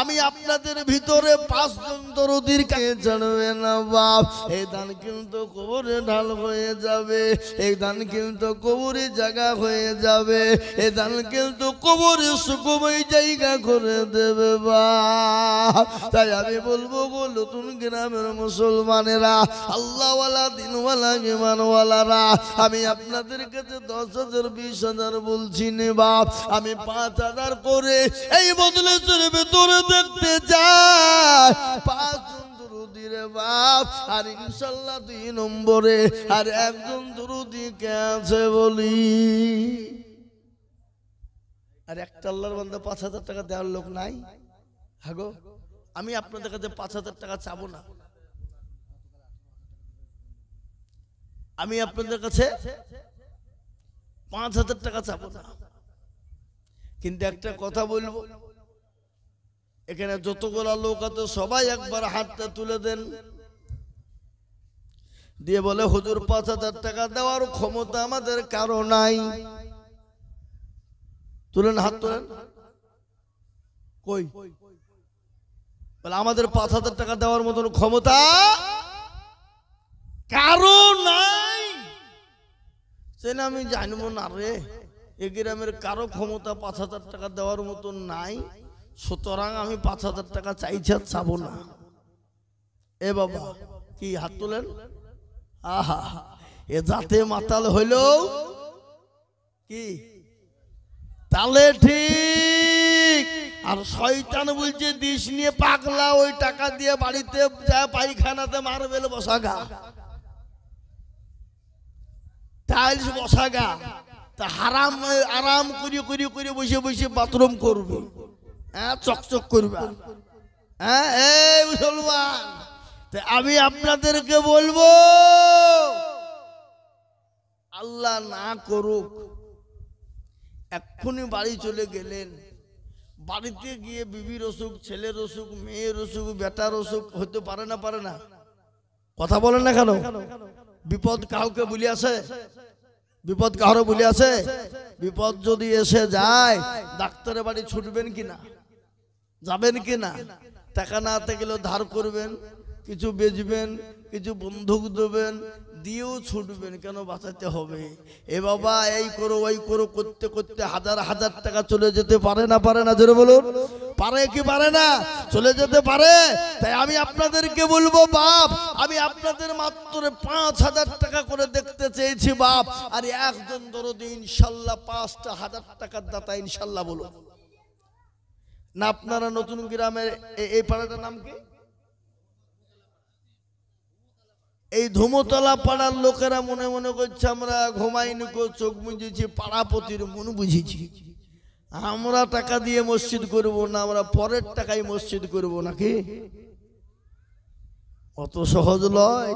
আমি আপনাদের ভিতরে 5 জন দরদির কাছে জানবে না বাপ। এই দান কিন্তু কবরে ঢাল হয়ে যাবে, এই দান কিন্তু কবরে জায়গা হয়ে যাবে, এই দান কিন্তু কবরে সুখময় জায়গা করে দেবে বাপ। তাই আমি বলবো গো নতুন গ্রামের মুসলমানেরা, আল্লাহওয়ালা, দিনওয়ালা, ইমানওয়ালারা, আমি আপনাদের কাছে 10,000 20,000 বলছি নে বাপ, আমি 5,000 করে এই মজলিসের ভিতরে দেখতে যাই। 5 জন দুরুদি রে বাপ, আর ইনশাআল্লাহ 2 নম্বরে আর একজন দুরুদি কে আছে বলি। আর একটা আল্লাহর বান্দা 5,000 টাকা দেওয়ার লোক নাই। হাগো আমি আপনাদের কাছে 5,000 টাকা চাবো না, আমি আপনাদের কাছে 5,000 টাকা চাবো না, কিন্তু একটা কথা বলবো, এখানে যতগুলো লোক আছে সবাই একবার হাতটা তুলে দেন, দিয়ে বলে হুজুর 5,000 টাকা দেওয়ার ক্ষমতা আমাদের কারো নাই। তুলেন, হাত তুলেন। কই বলে আমাদের 5,000 টাকা দেওয়ার মতন ক্ষমতা কারো নাই। সেটা আমি জানবো না রে, এ গ্রামের কারো ক্ষমতা 5,000 টাকা দেওয়ার মতন নাই, সুতরাং আমি 5,000 টাকা চাইছি, চাবো না। এ বাবা কি হাত তোলেন? আহা, এ যাতে মাতাল হইল কি তাহলে ঠিক। আর শয়তান বলছে দিস নিয়ে পাগলা, ওই টাকা দিয়ে বাড়িতে যায় পায়খানাতে মারবে বসাগা, টাইলস বসাগা, তা হারাম আরাম করে করে করে বসে বসে বাথরুম করবে, হ্যাঁ চকচক করবে। হ্যাঁ এই মুসলমান, আমি আপনাদেরকে বলবো আল্লাহ না করুক এক্ষুনি বাড়ি চলে গেলেন, বাড়িতে গিয়ে বিবির অসুখ, ছেলের অসুখ, মেয়ের অসুখ, বেটার অসুখ হতে পারে না? পারে না? কথা বলেন না কেন? বিপদ কাউকে বলি আছে? বিপদ কারো বলি আছে? বিপদ যদি এসে যায় ডাক্তারের বাড়ি ছুটবেন কিনা? যাবেন কিনা? টাকা না থাকলেও ধার করবেন, কিছু বেচবেন, কিছু বন্ধক দেবেন, দিয়েও ছুটবেন, কেন বাঁচাতে হবে। এ বাবা এই করো ওই করো করতে করতে হাজার হাজার টাকা চলে যেতে পারে না? পারে না? জোরে বলুন, পারে কি পারে না? চলে যেতে পারে। তাই আমি আপনাদেরকে বলবো বাপ, আমি আপনাদের মাত্র 5,000 টাকা করে দেখতে চেয়েছি বাপ, আর একজন দরদি ইনশাল্লাহ 5,000 টাকার দাতা ইনশাল্লাহ বলুন না। আপনারা নতুন গ্রামের এই পাড়াটার নাম কি? এই ধুমতলা পাড়ার লোকেরা মনে মনে করছে আমরা ঘুমাইনি, চোখ বুঝেছি, পাড়াপতির মন বুঝেছি, আমরা টাকা দিয়ে মসজিদ করব না, আমরা পরের টাকায় মসজিদ করব নাকি? অত সহজ নয়।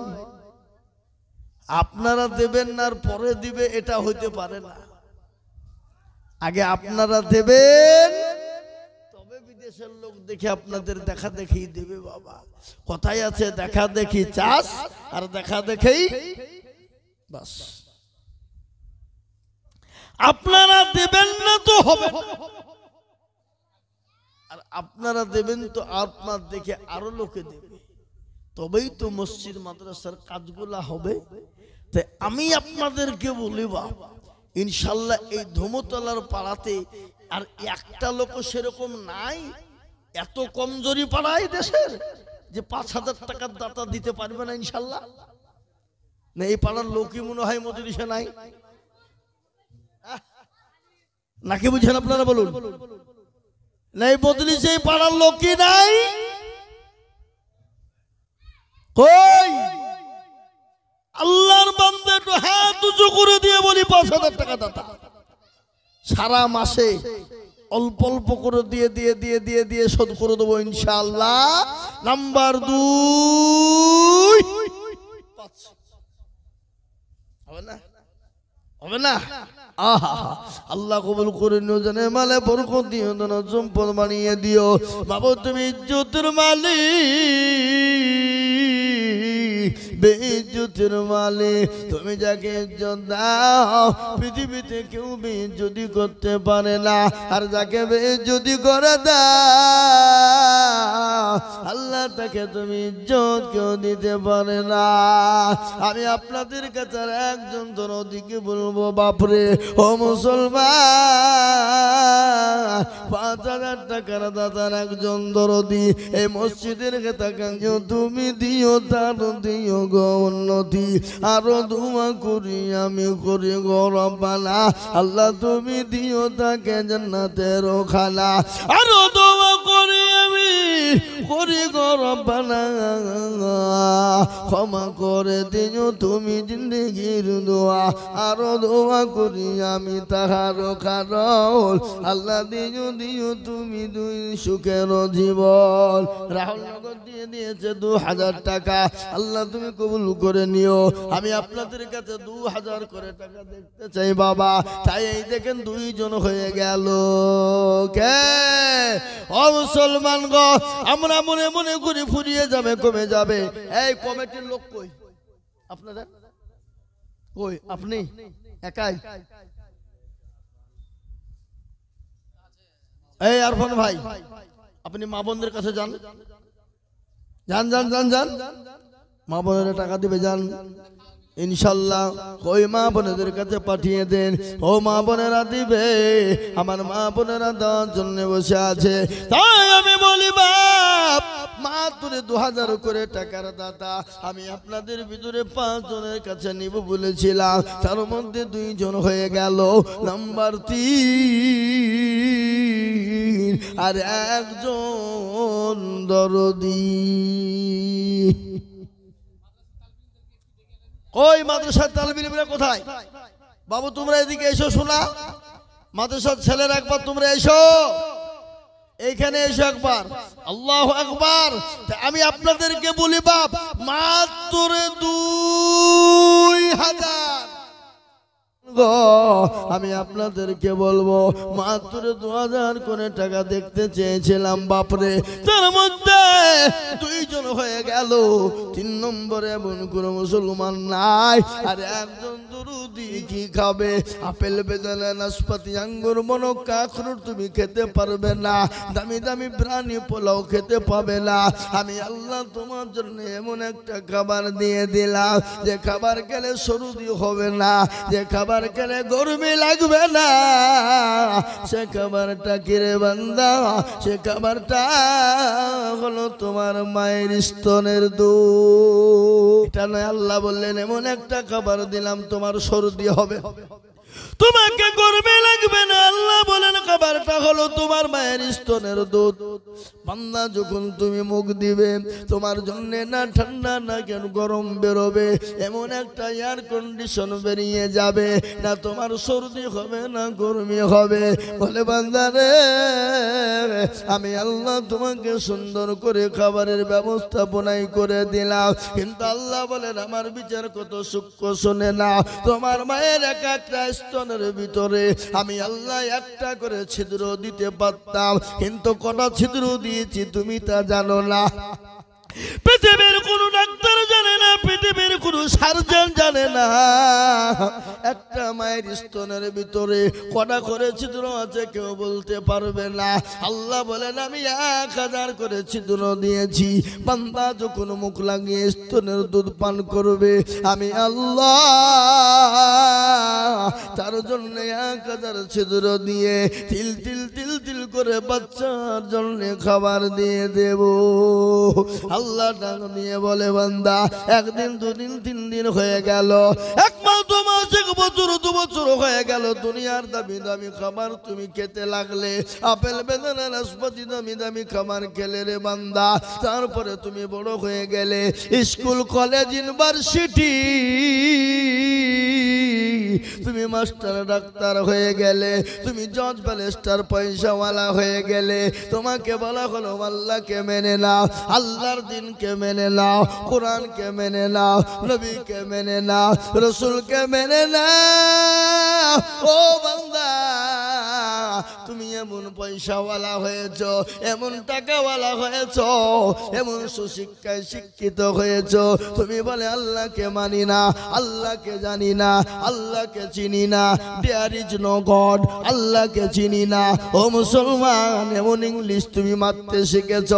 আপনারা দেবেন না আর পরে দিবে, এটা হইতে পারে না। আগে আপনারা দেবেন, তবে বিদেশের লোক দেখে আপনাদের দেখা দেখি দেবে। বাবা কথাই আছে, দেখা দেখি চাষ আর দেখা দেখেই বাস। আপনারা দেবেন না তো হবে, আর আপনারা দেবেন তো আপনার দেখে আরো লোকে দেবে, তবেই তো মসজিদ মাদ্রাসার কাজগুলা হবে। তাই আমি আপনাদেরকে বলি বাবা, ইনশাল্লাহ এই ধুমতলার পাড়াতে আর একটা লোক সেরকম নাই, এত কমজোরি পাড়ায় দেশের যে 5,000 টাকার দাতা দিতে পারবে না ইনশাল্লাহ। না এই পাড়ার লোকই মনে হয় মজলিসে নাই, নাকি বুঝেন আপনারা বলুন? না এই মজলিসে এই পাড়ার লোকই নাই। কই আল্লাহর বান্দা একটু হাত উঁচু করে দিয়ে বলি 5,000 টাকা দাতা সারা মাসে অল্প অল্প করে দিয়ে দিয়ে দিয়ে দিয়ে দিয়ে শোধ করে দেবো ইনশাআল্লাহ। নাম্বার 2 হবে না? হবে না? আহা আল্লাহ কবুল করে নিও, জানে মালে বরকত দিও, ধন সম্পদ বানিয়ে দিও। বাবা তুমি ইজ্জতের মালিক, বেইজ্জতের মালিক, তুমি যাকে ইজ্জত দাও পৃথিবীতে কেউ বেইজ্জতি করতে পারে না, আর যাকে বেইজ্জতি করে দাও আল্লাহ তাকে তুমি ইজ্জত কেউ দিতে পারে না। আমি আপনাদের কাছে একজন দরদিকে বলবো, বাপরে ও মুসলমান, 5,000 টাকার দাতার একজন দরদি এই মসজিদের টাকা তুমি দিও, তার দিও গো উন্নতি, আরো দোয়া করি আমি করি গো রব্বানা, আল্লাহ তুমি দিও তাকে জান্নাতের খানা। আরো দোয়া করি আমি করি গো রব্বানা, ক্ষমা করে দিও তুমি জিন্দেগির দোয়া। আরো দোয়া করি আমি তাহার কারণ, আল্লাহ দিও দিও তুমি দুই সুখের জীবন। রাহুল নগর দিয়ে দিয়েছে 2000 টাকা, আল্লাহ তুমি কবুল করে নিও। আমি আপনাদের কাছে 2000 করে টাকা দেখতে চাই বাবা, তাই এই দেখেন 2 জন হয়ে গেল। কে ও মুসলমান গো, আমরা মনে মনে করি ফুরিয়ে যাবে কমে যাবে। এই কমিটির লোক কই আপনাদের? কই আপনি একাই? এই আরফান ভাই, আপনি মা বোনদের কাছে যান, যান যান যান যান, মা বোনেরা টাকা দিবে, যান ইনশাল্লাহ। ওই মা বোনেদের কাছে পাঠিয়ে দেন, ও মা বোনেরা দিবে, আমার মা বোনেরা দেওয়ার জন্য বসে আছে। তাই আমি বলি বাপ, মাত্র 2000 করে টাকার দাতা আমি আপনাদের ভিতরে 5 জনের কাছে নিব বলেছিলাম, তার মধ্যে 2 জন হয়ে গেল। নাম্বার 3 আর 1 জন দরদি। ওই মাদ্রাসার তালিম ইলমিরা কোথায়? বাবু তোমরা এদিকে এসো, শোনা মাদ্রাসার ছেলেরা একবার তোমরা এসো, এইখানে এসো একবার। আল্লাহু আকবার। আমি আপনাদেরকে বলি বাপ, মাত্র 2000 আমি আপনাদেরকে বলবো, মাত্র 2000 করে টাকা দেখতে চেয়েছিলাম বাপরে, তার মধ্যে 2 জন হয়ে গেল। 3 নম্বরে এমন কোনো মুসলমান নাই। আর 1 জন দুরুদি কি খাবে? আপেল বেদানা নাশপাতি আঙ্গুর মনক্কা আখরোট তুমি খেতে পারবে না, দামি দামি প্রাণী পোলাও খেতে পাবে না। আমি আল্লাহ তোমার জন্য এমন একটা খাবার দিয়ে দিলাম, যে খাবার খেলে সর্দি হবে না, যে খাবার খেলে গরমি লাগবে না। সে খাবারটা কিরে বান্দা? সে খাবারটা হলো তোমার মায়ের স্তনের দুধ। এটা নয় আল্লাহ বললেন এমন একটা খাবার দিলাম তোমার সর্দি হবে, তোমাকে গরমে লাগবে না। আল্লাহ বলেন খাবারটা হলো তোমার মায়ের স্তনের দুধ। বান্দা যখন তুমি মুখ দিবে, তোমার জন্য না ঠান্ডা না কেন গরম বেরোবে, এমন একটা এয়ার কন্ডিশন বেরিয়ে যাবে, না তোমার সর্দি হবে না গরমি হবে। বলে বান্দা রে, আমি আল্লাহ তোমাকে সুন্দর করে খাবারের ব্যবস্থাপনাই করে দিলাম, কিন্তু আল্লাহ বলেন আমার বিচার কত সূক্ষ্ম শোনে না। তোমার মায়ের একটা স্তনের ভিতরে আমি আল্লাহ একটা করে ছিদ্র দিতে পারতাম, কিন্তু কটা ছিদ্র দিয়েছি তুমি তা জানো না। পৃথিবীর কোন ডাক্তার জানে না, পৃথিবীর কোন সার্জন জানে না একটা মায়ের স্তনের ভিতরে কটা করে ছিদ্র আছে কেউ বলতে পারবে না। আল্লাহ বলেন আমি 1000 করে ছিদ্র দিয়েছি। বান্দা যখন মুখ লাগিয়ে স্তনের দুধ পান করবে, আমি আল্লাহ তার জন্য 1000 ছিদ্র দিয়ে তিল তিল তিল তিল করে বাচ্চার জন্য খাবার দিয়ে দেব। আল্লাহ ডাক দিয়ে বলে বান্দা, 1 দিন 2 দিন 3 দিন হয়ে গেল, 1 মাস 2 মাস 1 বছর 2 বছর হয়ে গেল, দুনিয়ার দামি দামি খাবার তুমি খেতে লাগলে, আপেল বেদানা নাশপাতি দামি দামি খাবার খেলে রে বান্দা। তারপরে তুমি বড় হয়ে গেলে, স্কুল কলেজ ইউনিভার্সিটি তুমি মাস্টার ডাক্তার হয়ে গেলে, তুমি জজ ব্যারিস্টার পয়সাওয়ালা হয়ে গেলে, তোমাকে বলা হলো আল্লাহকে মেনে নাও, আল্লাহর দিনকে মেনে নাও, কোরআনকে মেনে নাও, নবীকে মেনে নাও, রসুলকে মেনে নাও। ও বান্দা, তুমি এমন পয়সাওয়ালা হয়েছ, এমন টাকাওয়ালা হয়েছ, এমন সুশিক্ষায় শিক্ষিত হয়েছ, তুমি বলে আল্লাহকে মানি না, আল্লাহকে জানি না, আল্লাহকে চিনি না, দেয়ার ইজ নো গড, আল্লাহকে চিনি না। ও মুসলমান, এমন ইংলিশ তুমি মারতে শিখেছ।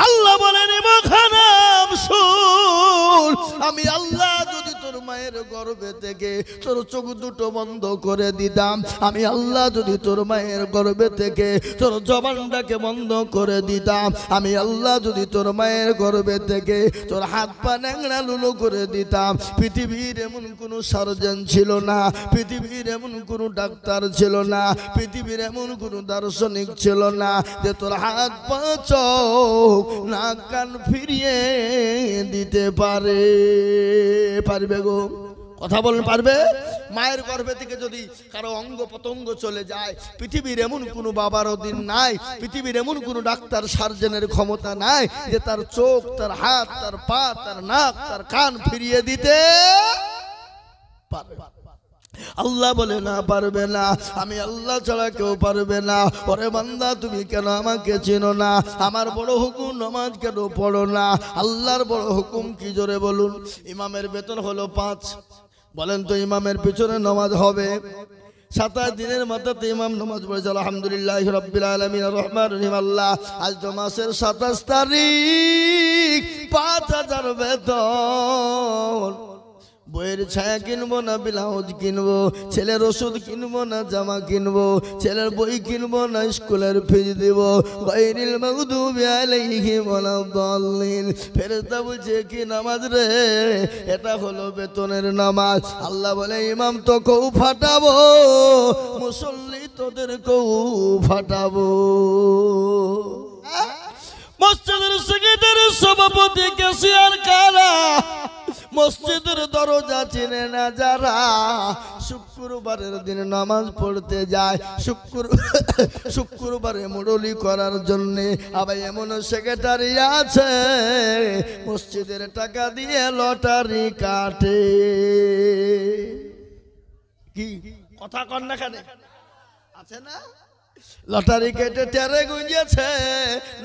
আল্লাহ বলেন খারাপ শুন, আমি আল্লাহ যদি তোর মায়ের গর্ভে থেকে তোর চোখ দুটো বন্ধ করে দিতাম, আমি আল্লাহ যদি তোর মায়ের গর্ভে থেকে তোর জবানটাকে বন্ধ করে দিতাম, আমি আল্লাহ যদি তোর মায়ের গর্ভে থেকে তোর হাত পা ন্যাংরা লুলো করে দিতাম, পৃথিবীর এমন কোনো সার্জন ছিল না, পৃথিবীর এমন কোনো ডাক্তার ছিল না, পৃথিবীর এমন কোনো দার্শনিক ছিল না যে তোর হাত পা চোখ নাক কান ফিরিয়ে দিতে পারবে গো? কথা বলেন, পারবে? মায়ের গর্ভে থেকে যদি কারো অঙ্গ প্রত্যঙ্গ চলে যায়, পৃথিবীর এমন কোনো বাবার অধীন নাই, পৃথিবীর এমন কোনো ডাক্তার সার্জনের ক্ষমতা নাই যে তার চোখ, তার হাত, তার পা, তার নাক, তার কান ফিরিয়ে দিতে পারবে। আল্লাহ বলে না, পারবে না, আমি আল্লাহ ছাড়া কেউ পারবে না। ওরে বান্দা, তুমি কেন আমাকে চেনো না? আমার বড় হুকুম নামাজ কেন পড়ো না? আল্লাহর বড় হুকুম কি, জোরে বলুন। ইমামের বেতন হলো 5, বলেন তো ইমামের পিছনে নামাজ হবে 27 দিনের মাথাতে ইমাম নামাজ পড়েছে আলহামদুলিল্লাহ রাব্বিল আলামিন রহমানির রহিম। আল্লাহ, আজ তো মাসের 27 তারিখ, 5000 বেতন। বইয়ের ছায়া কিনবো না ব্লাউজ কিনবো, ছেলের ওষুধ কিনবো না জামা কিনবো, ছেলের বই কিনবো না স্কুলের ফিজ দিব। গায়রিল মাগদুবি আলাইহিম ওয়ালাদ-দাল্লিন। ফেরেশতা বলছে কি নামাজ রে? এটা হলো বেতনের নামাজ। আল্লাহ বলে ইমাম তো কৌ ফাটাবো, মুসল্লি তোদের কৌ ফাটাবো। মসজিদের সেক্রেটারি, সভাপতি, ক্যাশিয়ার কারা? মসজিদের দরজা চিনে না যারা, শুক্রবারের দিন নামাজ পড়তে যায়, শুক্রবারে মুরলি করার জন্য। আবার এমন সেক্রেটারি আছে মসজিদের টাকা দিয়ে লটারি কাটে। কি কথা কন না কেন? আছে না? লটারি কেটে টেরে গুঁজেছে,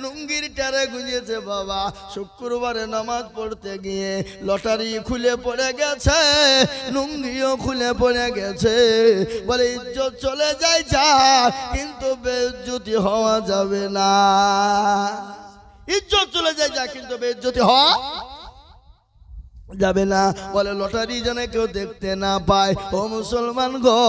লুঙ্গির টেরে গুঁজেছে বাবা। শুক্রবারে নামাজ পড়তে গিয়ে লটারি খুলে পড়ে গেছে, লুঙ্গিও খুলে পড়ে গেছে। বলে ইজ্জত চলে যায় যা, কিন্তু বেইজ্জতি হওয়া যাবে না। ইজ্জত চলে যায় যা, কিন্তু বেইজ্জতি হওয়া যাবে না। বলে লটারি যেন কেউ দেখতে না পায়। ও মুসলমান গো,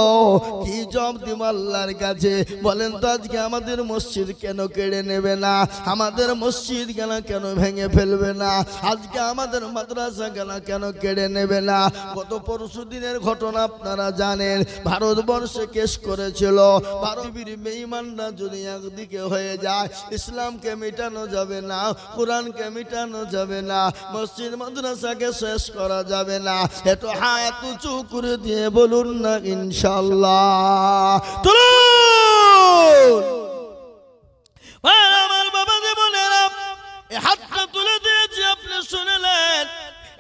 কি জব দিব আল্লাহর কাছে? বলেন তো আজকে আমাদের মসজিদ কেন কেড়ে নেবে না? আমাদের মসজিদ কেন ভেঙে ফেলবে না? আজকে আমাদের মাদ্রাসা কেন কেড়ে নেবে না? গত পরশু দিনের ঘটনা আপনারা জানেন। ভারতবর্ষে কেস করেছিল, পৃথিবীর বেঈমানরা যদি একদিকে হয়ে যায়, ইসলামকে মেটানো যাবে না, কোরআনকে মেটানো যাবে না, মসজিদ মাদ্রাসাকে শেষ করা যাবে না। একটু হাত উঁচু করে দিয়ে বলুন না ইনশাআল্লাহ। তুলুন আমার বাবা জীবনেরা, এই হাতটা তুলে দিয়েছি, আপনি শুনলেন।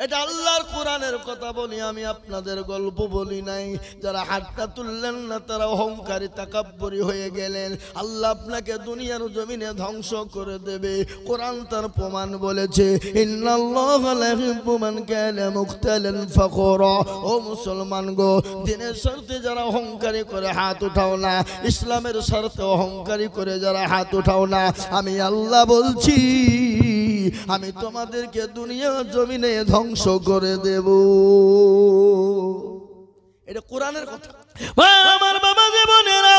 এটা আল্লাহর কোরআনের কথা বলি, আমি আপনাদের গল্প বলি নাই। যারা হাতটা তুললেন না তারা অহংকারী তাকাব্বুরি হয়ে গেলেন। আল্লাহ আপনাকে দুনিয়ার জমিনে ধ্বংস করে দেবে। কোরআন তার প্রমাণ বলেছে, ইন্নাল্লাহা লা ইউহিব্বু মান কানা মুখতালান ফাখুরা। ও মুসলমান গো, দিনের স্বার্থে যারা অহংকারী করে হাত উঠাও না, ইসলামের স্বার্থে অহংকারী করে যারা হাত উঠাও না, আমি আল্লাহ বলছি আমি তোমাদেরকে দুনিয়ার জমিনে ধ্বংস করে দেব। এটা কোরআনের কথা। আমার বাবা জীবনেরা,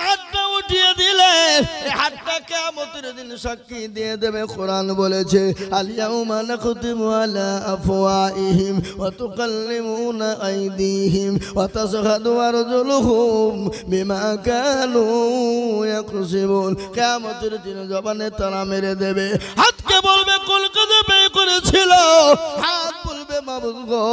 হাতটা উঠিয়ে দিলেন, এই হাতটা কিয়ামতের দিন সাক্ষী দিয়ে দেবে। কোরআন বলেছে, আল ইয়াউমা নাখতিমু আলা আফওয়াহিহিম ওয়া তুকাল্লিমুনা আইদিহিম ওয়া তাশহাদু আরজুলুহুম বিমা কানু ইয়াকসিবুন। কিয়ামতের দিন জবানে তারা মেরে দেবে, হাতকে বলবে কলকাতা ব্যয় করেছিল, হাত বলবে মাবুদ গো।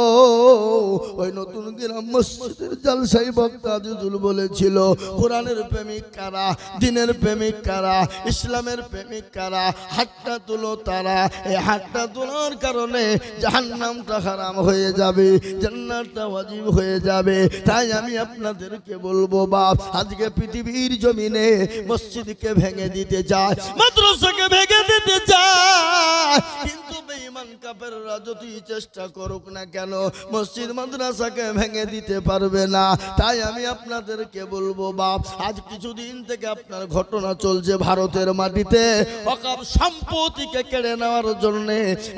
ওই নতুন গ্রাম মসজিদের জালসাই বক্তা আজিজুল বলেছিল, কোরআনের প্রেমিক কারা, দিনের প্রেমিক কারা, ইসলামের প্রেমিক কারা? হাতটা তুলো তারা। এই হাতটা তোলার কারণে জাহান্নামটা হারাম হয়ে যাবে, জান্নাতটা ওয়াজিব হয়ে যাবে। তাই আমি আপনাদেরকে বলবো বাপ, আজকে পৃথিবীর জমিনে মসজিদকে ভেঙে দিতে চায়, মাদ্রাসাকে ভেঙে দিতে চায়, কিন্তু বেঈমান বেঈমান কাফেররা যতই চেষ্টা করুক না কেন মসজিদ মাদ্রাসাকে ভেঙে দিতে পারবে না। তাই আমি আপনাদেরকে বলবো বাপ, আজ কিছুদিন থেকে আপনার ঘটনা চলছে ভারতের মাটিতে ওয়াকফ সম্পত্তিকে কেড়ে নেওয়ার জন্য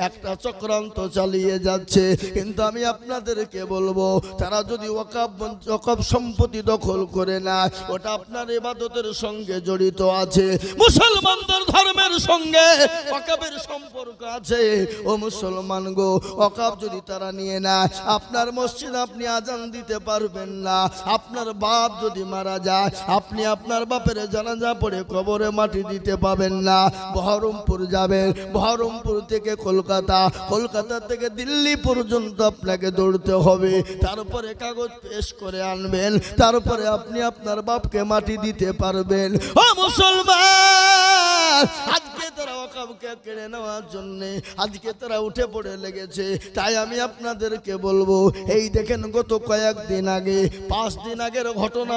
একটা চক্রান্ত চালিয়ে যাচ্ছে। কিন্তু আমি আপনাদেরকে বলবো, তারা যদি ওয়াকফ সম্পত্তি দখল করে না, ওটা আপনার ইবাদতের সঙ্গে জড়িত আছে, মুসলমানদের ধর্মের সঙ্গে ওয়াকফের সম্পর্ক আছে। ও মুসলমান গো, ওয়াকফ যদি তারা নিয়ে না, আপনার মসজিদ আপনি আজান দিতে পারবেন না। আপনার বাপ যদি মারা যায়, আপনি আপনার বাপের জানাজা পড়ে কবরে মাটি দিতে পাবেন না। বহরমপুর যাবেন, বহরমপুর থেকে কলকাতা, কলকাতা থেকে দিল্লি পর্যন্ত আপনাকে দৌড়তে হবে, তারপরে কাগজ পেশ করে আনবেন, তারপরে আপনি আপনার বাপকে মাটি দিতে পারবেন। ও মুসলমান, আজকে তারা ওয়াকফকে কেড়ে নেওয়ার জন্য আজকে তারা উঠে পড়ে লেগেছে। তাই আমি আপনাদেরকে বলবো, এই দেখেন গত কয়েকদিন আগে 5 দিন আগের ঘটনা।